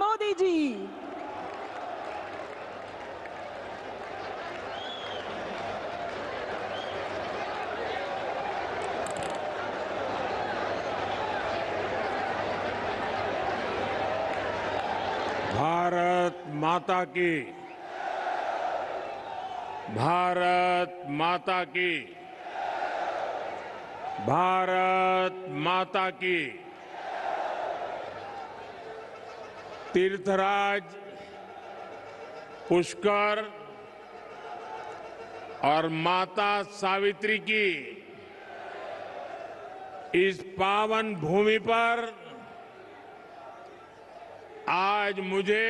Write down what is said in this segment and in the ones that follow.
मोदी जी। भारत माता की, भारत माता की, भारत माता की। तीर्थराज पुष्कर और माता सावित्री की इस पावन भूमि पर आज मुझे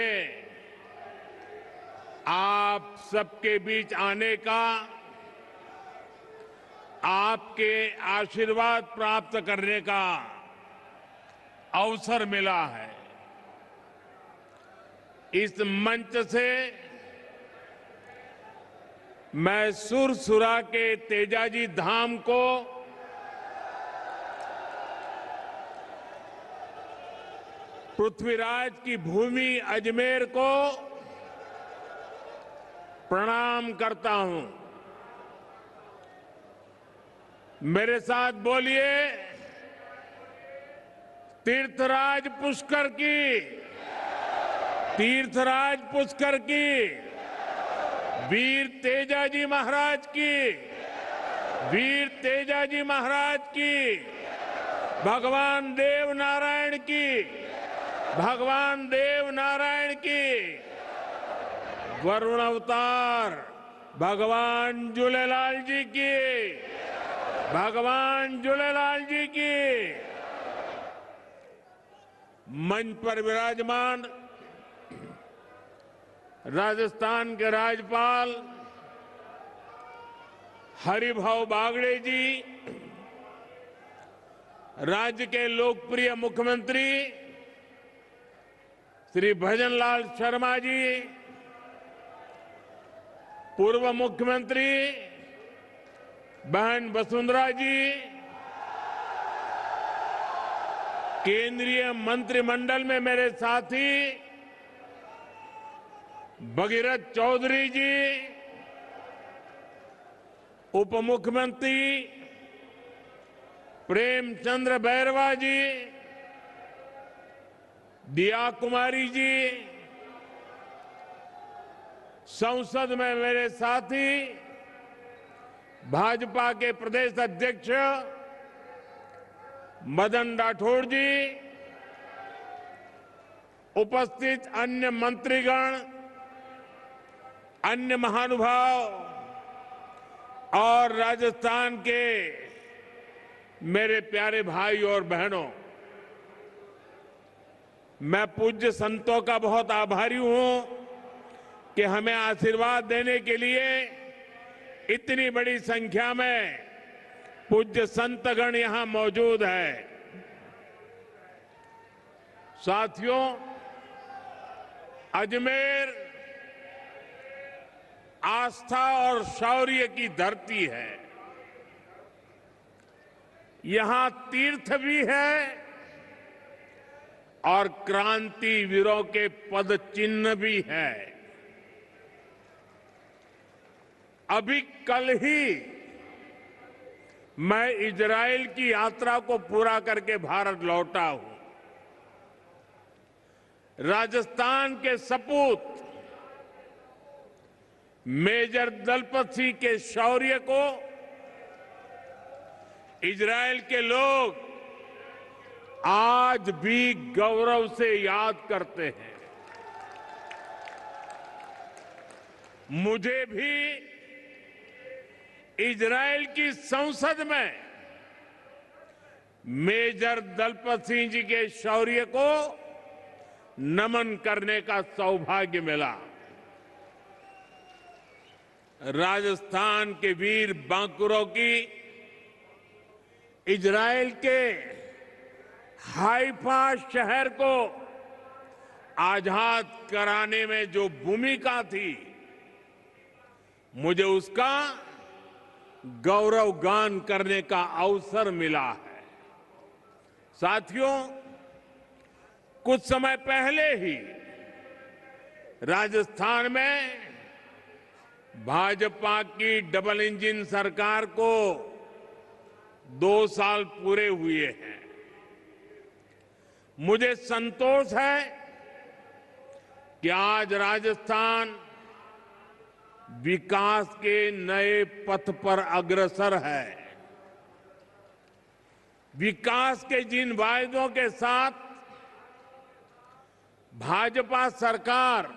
आप सबके बीच आने का, आपके आशीर्वाद प्राप्त करने का अवसर मिला है। इस मंच से मैं सुरसुरा के तेजाजी धाम को पृथ्वीराज की भूमि अजमेर को प्रणाम करता हूं। मेरे साथ बोलिए, तीर्थराज पुष्कर की, तीर्थराज पुष्कर की, वीर तेजाजी महाराज की, वीर तेजाजी महाराज की, भगवान देव नारायण की, भगवान देव नारायण की, वरुण अवतार भगवान झूलेलाल जी की, भगवान झूलेलाल जी की। मंच पर विराजमान राजस्थान के राज्यपाल हरिभाऊ बागड़े जी, राज्य के लोकप्रिय मुख्यमंत्री श्री भजनलाल शर्मा जी, पूर्व मुख्यमंत्री बहन वसुंधरा जी, केंद्रीय मंत्रिमंडल में मेरे साथी भगीरथ चौधरी जी, उप मुख्यमंत्री प्रेमचंद्र बैरवा जी, दिया कुमारी जी, संसद में मेरे साथी भाजपा के प्रदेश अध्यक्ष मदन राठौड़ जी, उपस्थित अन्य मंत्रीगण, अन्य महानुभाव और राजस्थान के मेरे प्यारे भाई और बहनों, मैं पूज्य संतों का बहुत आभारी हूं कि हमें आशीर्वाद देने के लिए इतनी बड़ी संख्या में पूज्य संतगण यहां मौजूद है। साथियों, अजमेर आस्था और शौर्य की धरती है। यहां तीर्थ भी है और क्रांति वीरों के पद चिन्ह भी है। अभी कल ही मैं इजराइल की यात्रा को पूरा करके भारत लौटा हूं। राजस्थान के सपूत मेजर दलपत सिंह के शौर्य को इजराइल के लोग आज भी गौरव से याद करते हैं। मुझे भी इजराइल की संसद में मेजर दलपत सिंह जी के शौर्य को नमन करने का सौभाग्य मिला। राजस्थान के वीर बांकुरों की इजराइल के हाइफा शहर को आजाद कराने में जो भूमिका थी, मुझे उसका गौरव गान करने का अवसर मिला है। साथियों, कुछ समय पहले ही राजस्थान में भाजपा की डबल इंजन सरकार को 2 साल पूरे हुए हैं। मुझे संतोष है कि आज राजस्थान विकास के नए पथ पर अग्रसर है। विकास के जिन वायदों के साथ भाजपा सरकार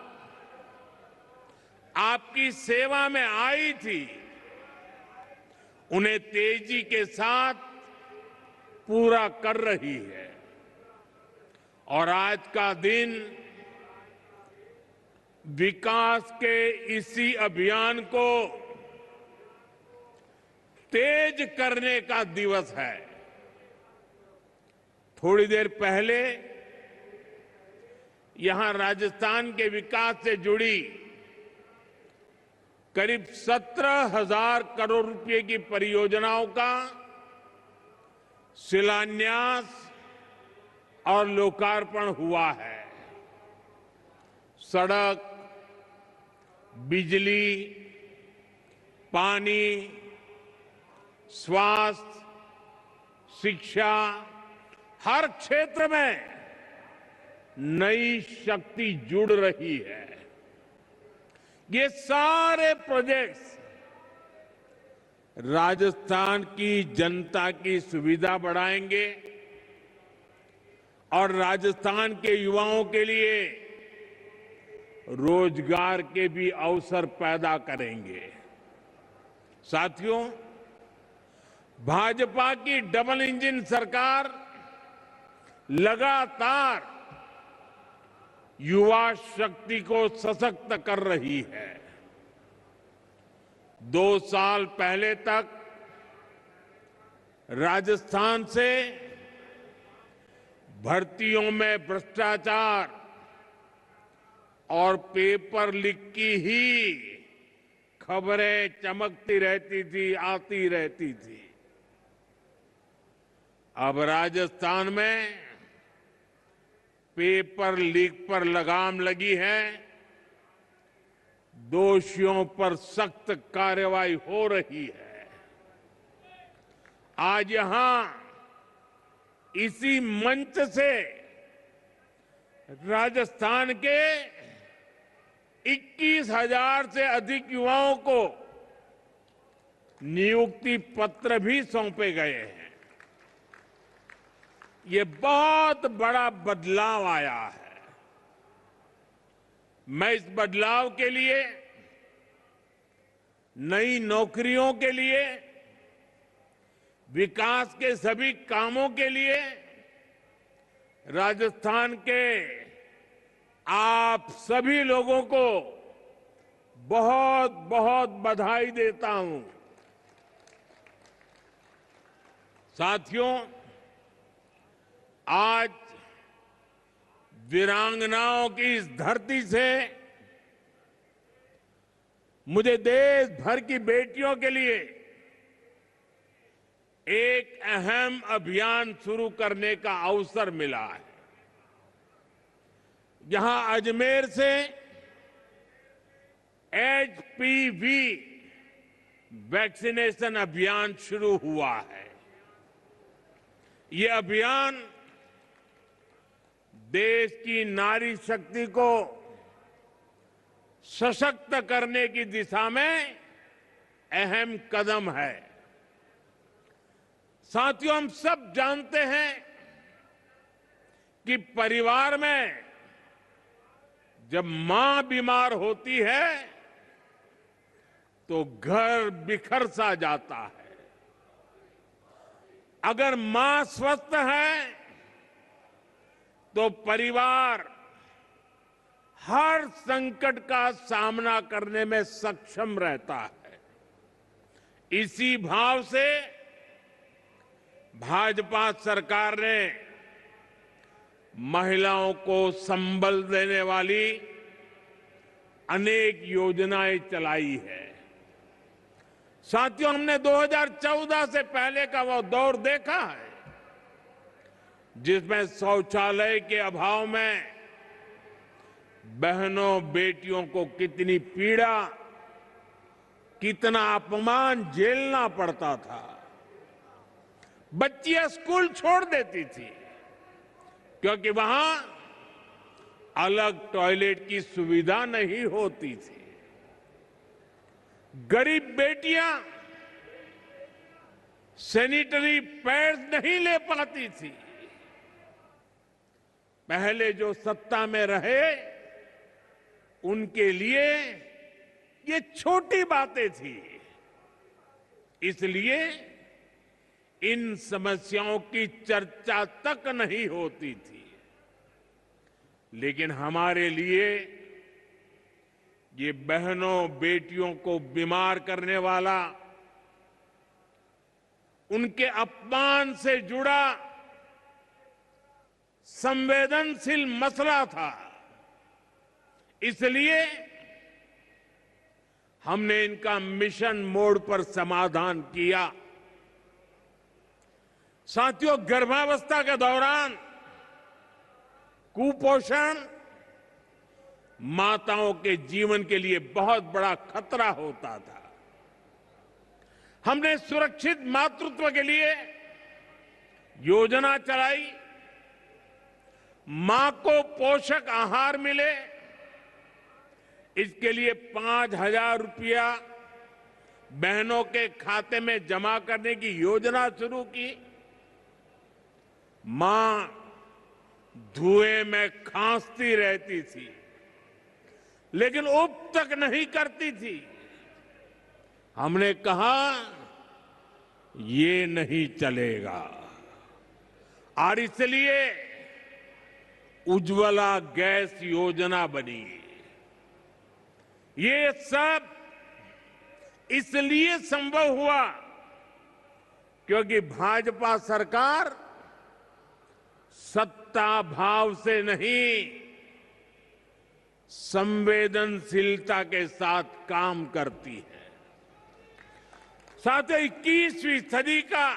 आपकी सेवा में आई थी, उन्हें तेजी के साथ पूरा कर रही है। और आज का दिन विकास के इसी अभियान को तेज करने का दिवस है। थोड़ी देर पहले यहां राजस्थान के विकास से जुड़ी करीब 17,000 करोड़ रुपए की परियोजनाओं का शिलान्यास और लोकार्पण हुआ है। सड़क, बिजली, पानी, स्वास्थ्य, शिक्षा, हर क्षेत्र में नई शक्ति जुड़ रही है। ये सारे प्रोजेक्ट्स राजस्थान की जनता की सुविधा बढ़ाएंगे और राजस्थान के युवाओं के लिए रोजगार के भी अवसर पैदा करेंगे। साथियों, भाजपा की डबल इंजन सरकार लगातार युवा शक्ति को सशक्त कर रही है। 2 साल पहले तक राजस्थान से भर्तियों में भ्रष्टाचार और पेपर लीक की ही खबरें चमकती रहती थी, आती रहती थी। अब राजस्थान में पेपर लीक पर लगाम लगी है। दोषियों पर सख्त कार्रवाई हो रही है। आज यहां इसी मंच से राजस्थान के 21,000 से अधिक युवाओं को नियुक्ति पत्र भी सौंपे गए हैं। ये बहुत बड़ा बदलाव आया है। मैं इस बदलाव के लिए, नई नौकरियों के लिए, विकास के सभी कामों के लिए राजस्थान के आप सभी लोगों को बहुत बहुत बधाई देता हूं। साथियों, आज वीरांगनाओं की इस धरती से मुझे देश भर की बेटियों के लिए एक अहम अभियान शुरू करने का अवसर मिला है। यहां अजमेर से HPV वैक्सीनेशन अभियान शुरू हुआ है। ये अभियान देश की नारी शक्ति को सशक्त करने की दिशा में अहम कदम है। साथियों, हम सब जानते हैं कि परिवार में जब मां बीमार होती है तो घर बिखर सा जाता है। अगर मां स्वस्थ है तो परिवार हर संकट का सामना करने में सक्षम रहता है। इसी भाव से भाजपा सरकार ने महिलाओं को संबल देने वाली अनेक योजनाएं चलाई है। साथियों, हमने 2014 से पहले का वो दौर देखा है जिसमें शौचालय के अभाव में बहनों बेटियों को कितनी पीड़ा, कितना अपमान झेलना पड़ता था। बच्चियां स्कूल छोड़ देती थी क्योंकि वहां अलग टॉयलेट की सुविधा नहीं होती थी। गरीब बेटियां सैनिटरी पैड्स नहीं ले पाती थी। पहले जो सत्ता में रहे उनके लिए ये छोटी बातें थी, इसलिए इन समस्याओं की चर्चा तक नहीं होती थी। लेकिन हमारे लिए ये बहनों बेटियों को बीमार करने वाला, उनके अपमान से जुड़ा संवेदनशील मसला था। इसलिए हमने इनका मिशन मोड पर समाधान किया। साथियों, गर्भावस्था के दौरान कुपोषण माताओं के जीवन के लिए बहुत बड़ा खतरा होता था। हमने सुरक्षित मातृत्व के लिए योजना चलाई। मां को पोषक आहार मिले, इसके लिए 5,000 रुपया बहनों के खाते में जमा करने की योजना शुरू की। मां धुएं में खांसती रहती थी, लेकिन उब तक नहीं करती थी। हमने कहा ये नहीं चलेगा, और इसलिए उज्ज्वला गैस योजना बनी। ये सब इसलिए संभव हुआ क्योंकि भाजपा सरकार सत्ता भाव से नहीं, संवेदनशीलता के साथ काम करती है। साथ ही 21वीं सदी का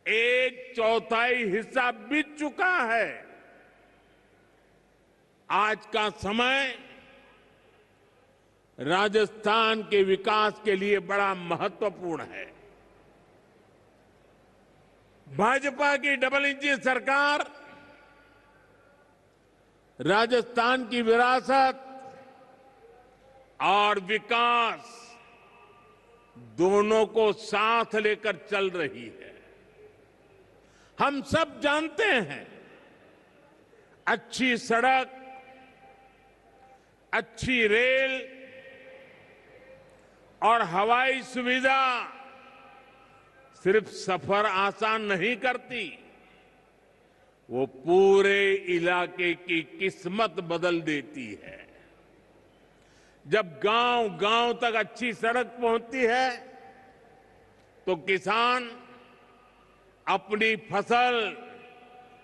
1/4 हिस्सा बीत चुका है। आज का समय राजस्थान के विकास के लिए बड़ा महत्वपूर्ण है। भाजपा की डबल इंजन सरकार राजस्थान की विरासत और विकास दोनों को साथ लेकर चल रही है। हम सब जानते हैं, अच्छी सड़क, अच्छी रेल और हवाई सुविधा सिर्फ सफर आसान नहीं करती, वो पूरे इलाके की किस्मत बदल देती है। जब गांव-गांव तक अच्छी सड़क पहुंचती है तो किसान अपनी फसल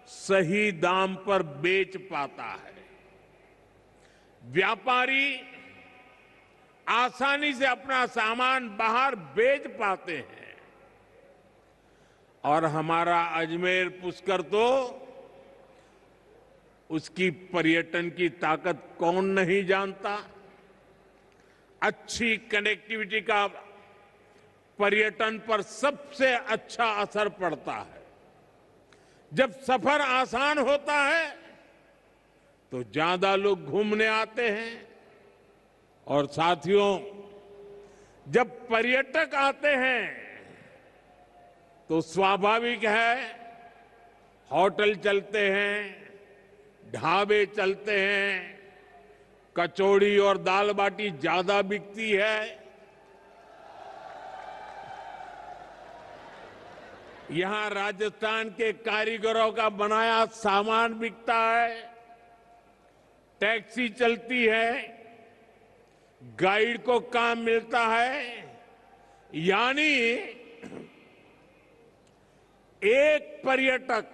सही दाम पर बेच पाता है। व्यापारी आसानी से अपना सामान बाहर बेच पाते हैं। और हमारा अजमेर पुष्कर तो उसकी पर्यटन की ताकत कौन नहीं जानता। अच्छी कनेक्टिविटी का पर्यटन पर सबसे अच्छा असर पड़ता है। जब सफर आसान होता है तो ज्यादा लोग घूमने आते हैं। और साथियों, जब पर्यटक आते हैं तो स्वाभाविक है होटल चलते हैं, ढाबे चलते हैं, कचौड़ी और दाल बाटी ज्यादा बिकती है। यहां राजस्थान के कारीगरों का बनाया सामान बिकता है, टैक्सी चलती है, गाइड को काम मिलता है। यानी एक पर्यटक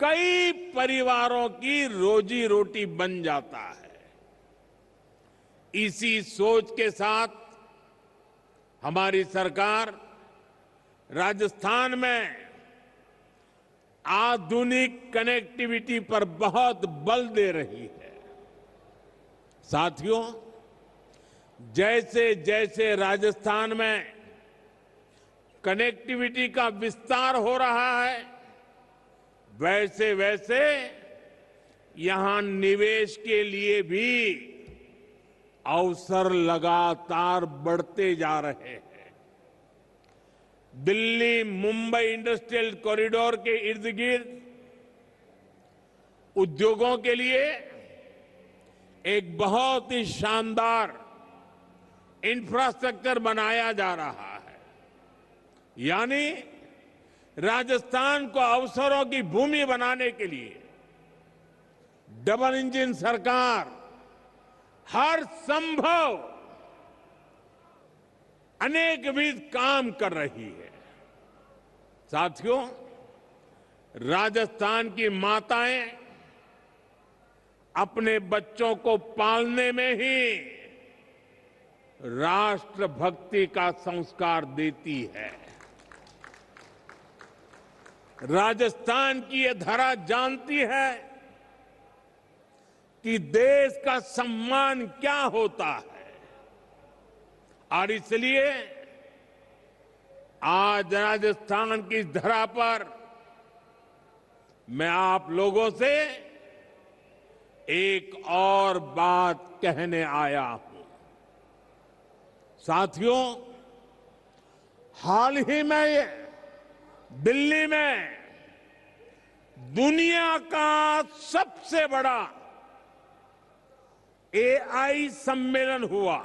कई परिवारों की रोजी रोटी बन जाता है। इसी सोच के साथ हमारी सरकार राजस्थान में आधुनिक कनेक्टिविटी पर बहुत बल दे रही है। साथियों, जैसे जैसे राजस्थान में कनेक्टिविटी का विस्तार हो रहा है, वैसे वैसे यहां निवेश के लिए भी अवसर लगातार बढ़ते जा रहे हैं। दिल्ली मुंबई इंडस्ट्रियल कॉरिडोर के इर्द गिर्द उद्योगों के लिए एक बहुत ही शानदार इंफ्रास्ट्रक्चर बनाया जा रहा है। यानी राजस्थान को अवसरों की भूमि बनाने के लिए डबल इंजन सरकार हर संभव अनेकविध काम कर रही है। साथियों, राजस्थान की माताएं अपने बच्चों को पालने में ही राष्ट्रभक्ति का संस्कार देती है। राजस्थान की ये धरा जानती है कि देश का सम्मान क्या होता है, और इसलिए आज राजस्थान की धरा पर मैं आप लोगों से एक और बात कहने आया हूं। साथियों, हाल ही में दिल्ली में दुनिया का सबसे बड़ा एआई सम्मेलन हुआ,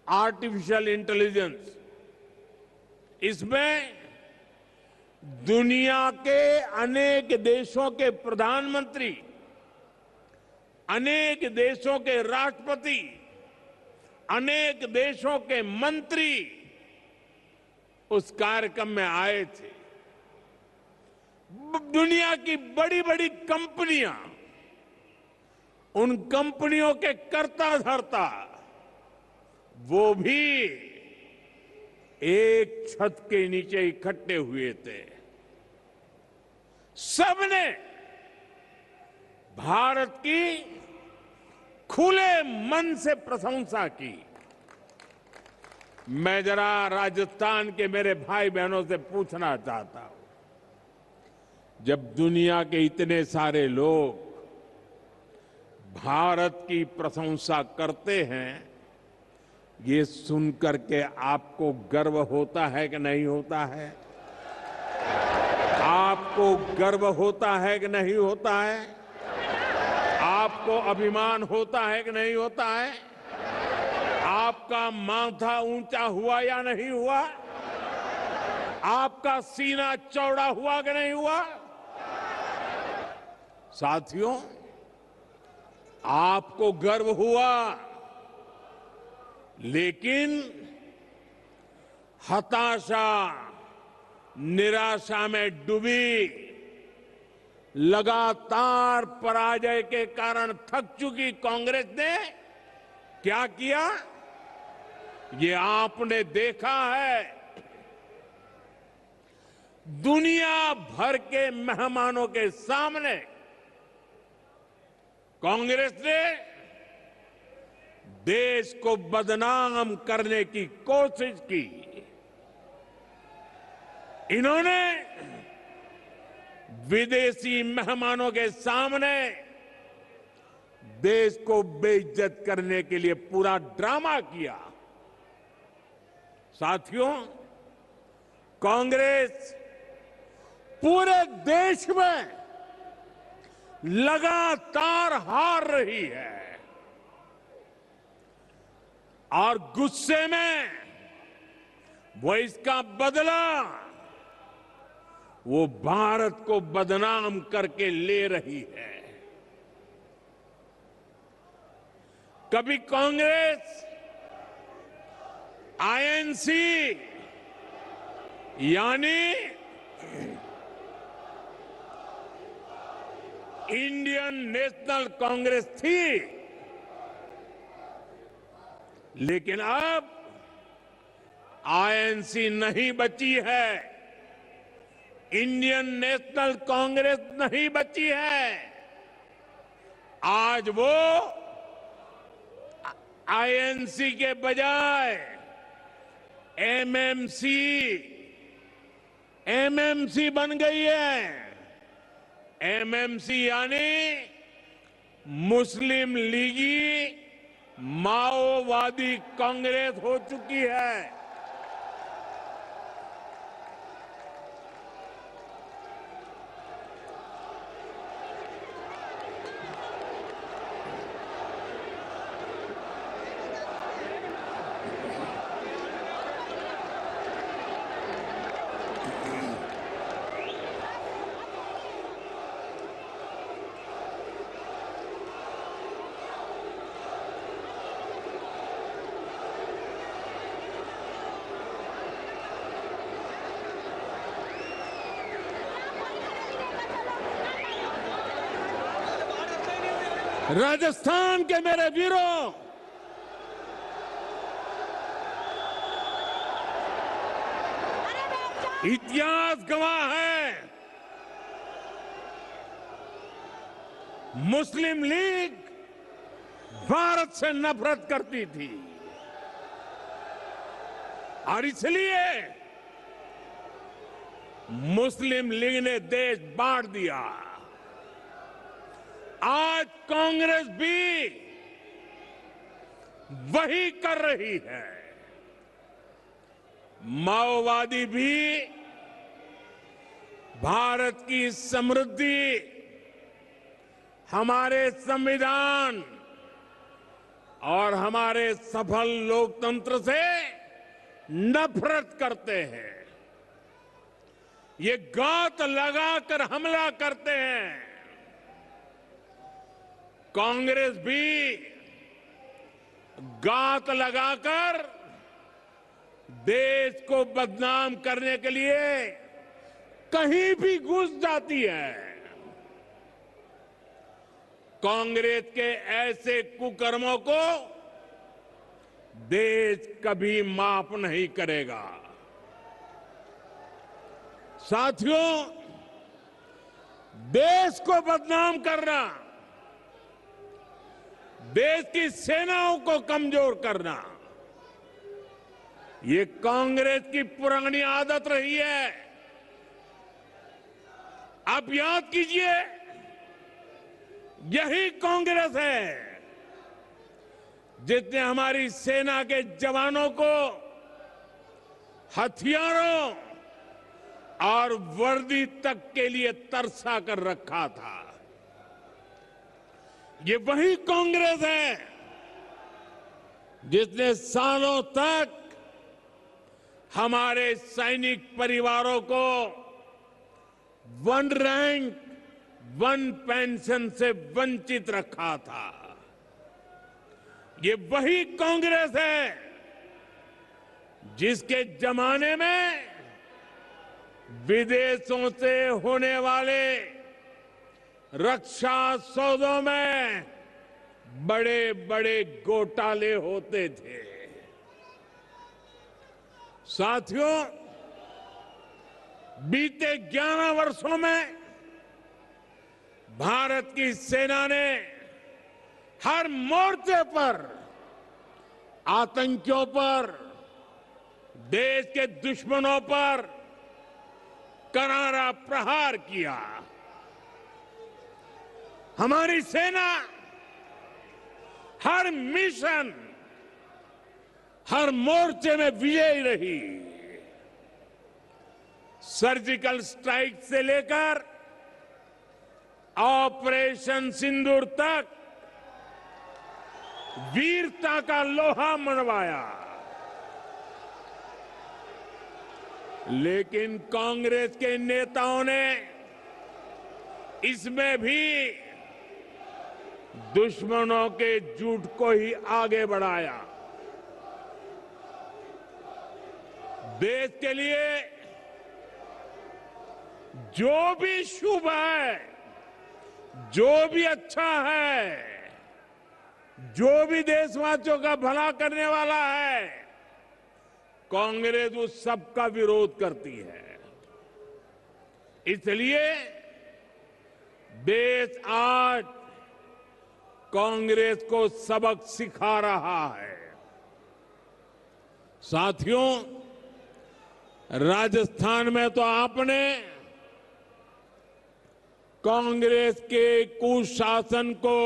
आर्टिफिशियल इंटेलिजेंस। इसमें दुनिया के अनेक देशों के प्रधानमंत्री, अनेक देशों के राष्ट्रपति, अनेक देशों के मंत्री उस कार्यक्रम में आए थे। दुनिया की बड़ी बड़ी कंपनियां, उन कंपनियों के कर्ता धर्ता, वो भी एक छत के नीचे इकट्ठे हुए थे। सबने भारत की खुले मन से प्रशंसा की। मैं जरा राजस्थान के मेरे भाई बहनों से पूछना चाहता हूं, जब दुनिया के इतने सारे लोग भारत की प्रशंसा करते हैं, ये सुनकर के आपको गर्व होता है कि नहीं होता है? आपको गर्व होता है कि नहीं होता है? आपको अभिमान होता है कि नहीं होता है? आपका माथा ऊंचा हुआ या नहीं हुआ? आपका सीना चौड़ा हुआ कि नहीं हुआ? साथियों, आपको गर्व हुआ, लेकिन हताशा, निराशा में डूबी, लगातार पराजय के कारण थक चुकी कांग्रेस ने क्या किया, ये आपने देखा है। दुनिया भर के मेहमानों के सामने कांग्रेस ने देश को बदनाम करने की कोशिश की। इन्होंने विदेशी मेहमानों के सामने देश को बेइज्जत करने के लिए पूरा ड्रामा किया। साथियों, कांग्रेस पूरे देश में लगातार हार रही है, और गुस्से में वो इसका बदला वो भारत को बदनाम करके ले रही है। कभी कांग्रेस आईएनसी यानी इंडियन नेशनल कांग्रेस थी, लेकिन अब आईएनसी नहीं बची है, इंडियन नेशनल कांग्रेस नहीं बची है। आज वो आईएनसी के बजाय एमएमसी बन गई है। एमएमसी यानी मुस्लिम लीगी माओवादी कांग्रेस हो चुकी है। राजस्थान के मेरे वीरों, इतिहास गवाह है, मुस्लिम लीग भारत से नफरत करती थी और इसलिए मुस्लिम लीग ने देश बांट दिया। आज कांग्रेस भी वही कर रही है। माओवादी भी भारत की समृद्धि, हमारे संविधान और हमारे सफल लोकतंत्र से नफरत करते हैं। ये गात लगाकर हमला करते हैं। कांग्रेस भी गात लगाकर देश को बदनाम करने के लिए कहीं भी घुस जाती है। कांग्रेस के ऐसे कुकर्मों को देश कभी माफ नहीं करेगा। साथियों, देश को बदनाम करना, देश की सेनाओं को कमजोर करना, ये कांग्रेस की पुरानी आदत रही है। आप याद कीजिए, यही कांग्रेस है जिसने हमारी सेना के जवानों को हथियारों और वर्दी तक के लिए तरसा कर रखा था। ये वही कांग्रेस है जिसने सालों तक हमारे सैनिक परिवारों को वन रैंक वन पेंशन से वंचित रखा था। ये वही कांग्रेस है जिसके जमाने में विदेशों से होने वाले रक्षा सौदों में बड़े बड़े घोटाले होते थे। साथियों, बीते 11 वर्षों में भारत की सेना ने हर मोर्चे पर आतंकियों पर, देश के दुश्मनों पर करारा प्रहार किया। हमारी सेना हर मिशन, हर मोर्चे में विजयी रही। सर्जिकल स्ट्राइक से लेकर ऑपरेशन सिंदूर तक वीरता का लोहा मनवाया। लेकिन कांग्रेस के नेताओं ने इसमें भी दुश्मनों के झूठ को ही आगे बढ़ाया। देश के लिए जो भी शुभ है, जो भी अच्छा है, जो भी देशवासियों का भला करने वाला है, कांग्रेस उस सब का विरोध करती है। इसलिए देश आज कांग्रेस को सबक सिखा रहा है। साथियों, राजस्थान में तो आपने कांग्रेस के कुशासन को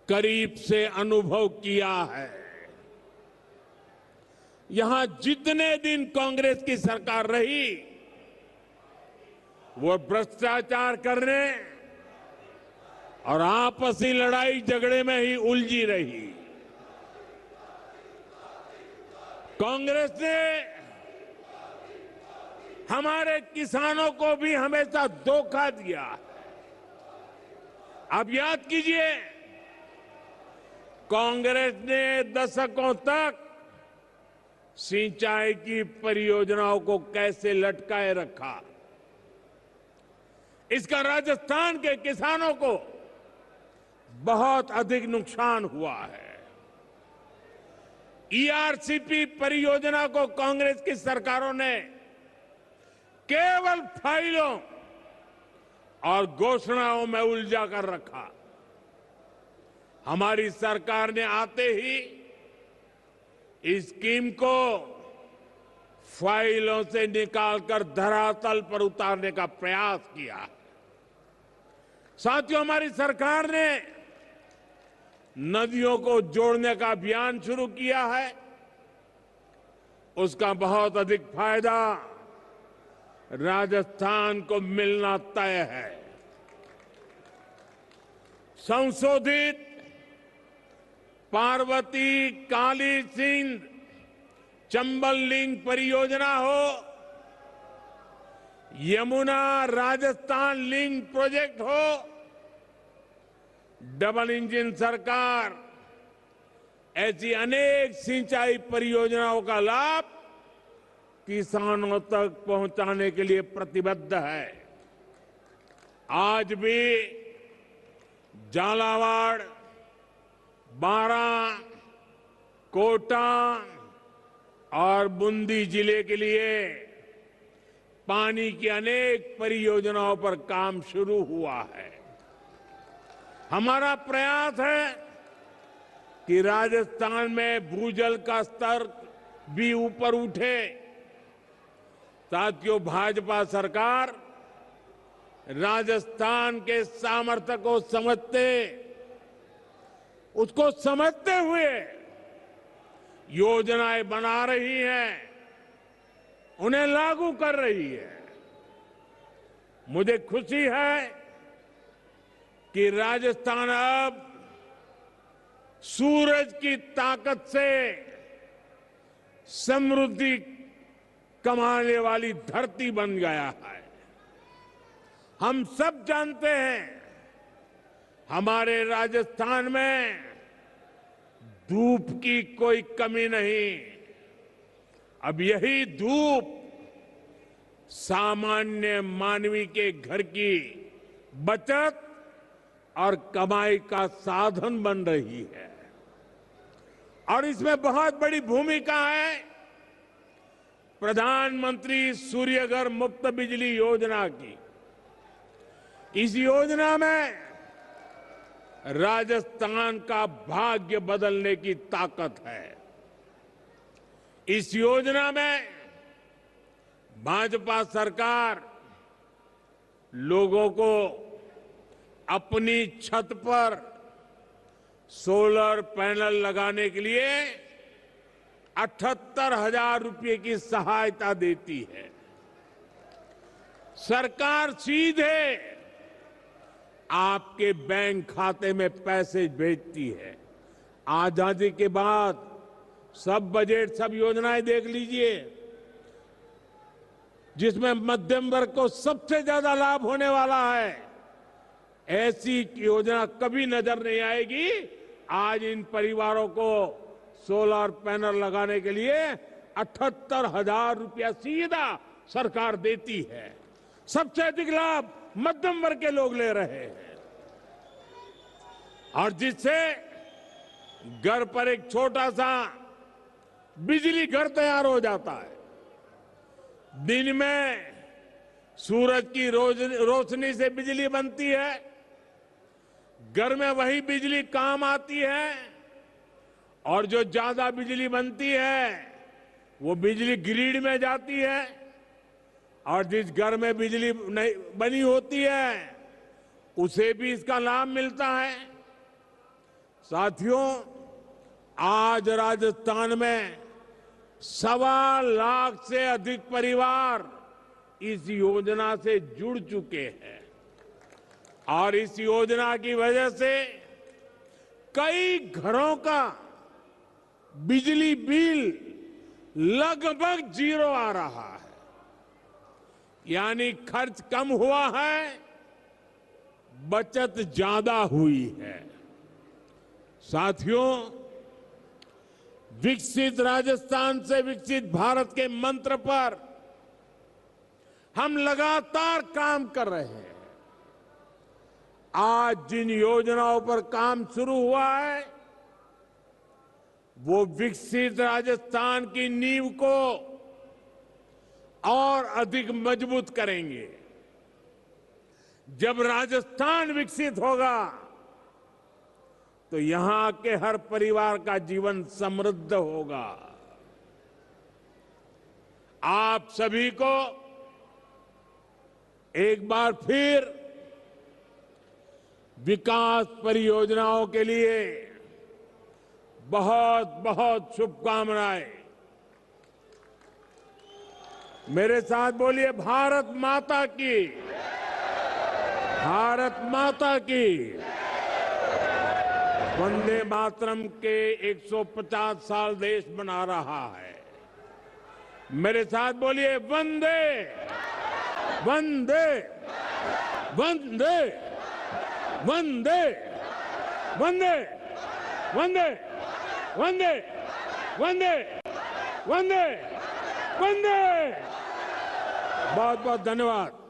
करीब से अनुभव किया है। यहां जितने दिन कांग्रेस की सरकार रही, वो भ्रष्टाचार करने और आपसी लड़ाई झगड़े में ही उलझी रही। कांग्रेस ने हमारे किसानों को भी हमेशा धोखा दिया। आप याद कीजिए, कांग्रेस ने दशकों तक सिंचाई की परियोजनाओं को कैसे लटकाए रखा। इसका राजस्थान के किसानों को बहुत अधिक नुकसान हुआ है। ईआरसीपी परियोजना को कांग्रेस की सरकारों ने केवल फाइलों और घोषणाओं में उलझा कर रखा। हमारी सरकार ने आते ही इस स्कीम को फाइलों से निकालकर धरातल पर उतारने का प्रयास किया। साथियों, हमारी सरकार ने नदियों को जोड़ने का अभियान शुरू किया है। उसका बहुत अधिक फायदा राजस्थान को मिलना तय है। संशोधित पार्वती काली सिंध चंबल लिंक परियोजना हो, यमुना राजस्थान लिंक प्रोजेक्ट हो, डबल इंजन सरकार ऐसी अनेक सिंचाई परियोजनाओं का लाभ किसानों तक पहुंचाने के लिए प्रतिबद्ध है। आज भी झालावाड़, बारां, कोटा और बूंदी जिले के लिए पानी की अनेक परियोजनाओं पर काम शुरू हुआ है। हमारा प्रयास है कि राजस्थान में भूजल का स्तर भी ऊपर उठे। साथियों, भाजपा सरकार राजस्थान के सामर्थ्य को उसको समझते हुए योजनाएं बना रही है, उन्हें लागू कर रही है। मुझे खुशी है कि राजस्थान अब सूरज की ताकत से समृद्धि कमाने वाली धरती बन गया है। हम सब जानते हैं, हमारे राजस्थान में धूप की कोई कमी नहीं। अब यही धूप सामान्य मानवी के घर की बचत और कमाई का साधन बन रही है। और इसमें बहुत बड़ी भूमिका है प्रधानमंत्री सूर्यघर मुफ्त बिजली योजना की। इस योजना में राजस्थान का भाग्य बदलने की ताकत है। इस योजना में भाजपा सरकार लोगों को अपनी छत पर सोलर पैनल लगाने के लिए 78,000 रुपये की सहायता देती है। सरकार सीधे आपके बैंक खाते में पैसे भेजती है। आजादी के बाद सब बजट, सब योजनाएं देख लीजिए, जिसमें मध्यम वर्ग को सबसे ज्यादा लाभ होने वाला है, ऐसी योजना कभी नजर नहीं आएगी। आज इन परिवारों को सोलर पैनल लगाने के लिए 78,000 रुपया सीधा सरकार देती है। सबसे अधिक लाभ मध्यम वर्ग के लोग ले रहे हैं, और जिससे घर पर एक छोटा सा बिजली घर तैयार हो जाता है। दिन में सूरज की रोशनी से बिजली बनती है, घर में वही बिजली काम आती है, और जो ज्यादा बिजली बनती है वो बिजली ग्रिड में जाती है, और जिस घर में बिजली नहीं बनी होती है उसे भी इसका लाभ मिलता है। साथियों, आज राजस्थान में 1.25 लाख से अधिक परिवार इस योजना से जुड़ चुके हैं, और इस योजना की वजह से कई घरों का बिजली बिल लगभग 0 आ रहा है। यानी खर्च कम हुआ है, बचत ज्यादा हुई है। साथियों, विकसित राजस्थान से विकसित भारत के मंत्र पर हम लगातार काम कर रहे हैं। आज जिन योजनाओं पर काम शुरू हुआ है वो विकसित राजस्थान की नींव को और अधिक मजबूत करेंगे। जब राजस्थान विकसित होगा तो यहां के हर परिवार का जीवन समृद्ध होगा। आप सभी को एक बार फिर विकास परियोजनाओं के लिए बहुत बहुत शुभकामनाएं। मेरे साथ बोलिए, भारत माता की, भारत माता की। वंदे मातरम के 150 साल देश मना रहा है। मेरे साथ बोलिए, वंदे वंदे वंदे वंदे वंदे वंदे वंदे वंदे वंदे वंदे। बहुत बहुत धन्यवाद।